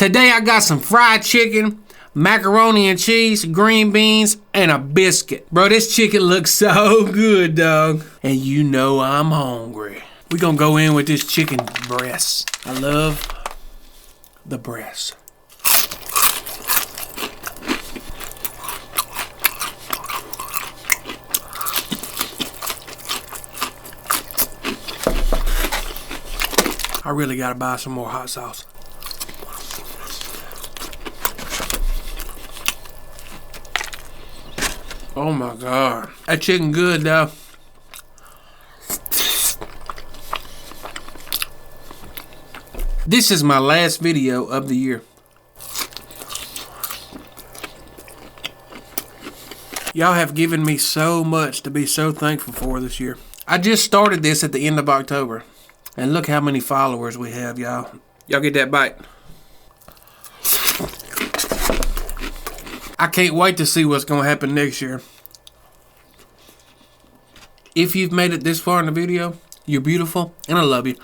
Today I got some fried chicken, macaroni and cheese, green beans, and a biscuit. Bro, this chicken looks so good, dog. And you know I'm hungry. We gonna go in with this chicken breast. I love the breast. I really gotta buy some more hot sauce. Oh my God. That chicken good though. This is my last video of the year. Y'all have given me so much to be so thankful for this year. I just started this at the end of October. And look how many followers we have, y'all. Y'all get that bite. I can't wait to see what's gonna happen next year. If you've made it this far in the video, you're beautiful and I love you.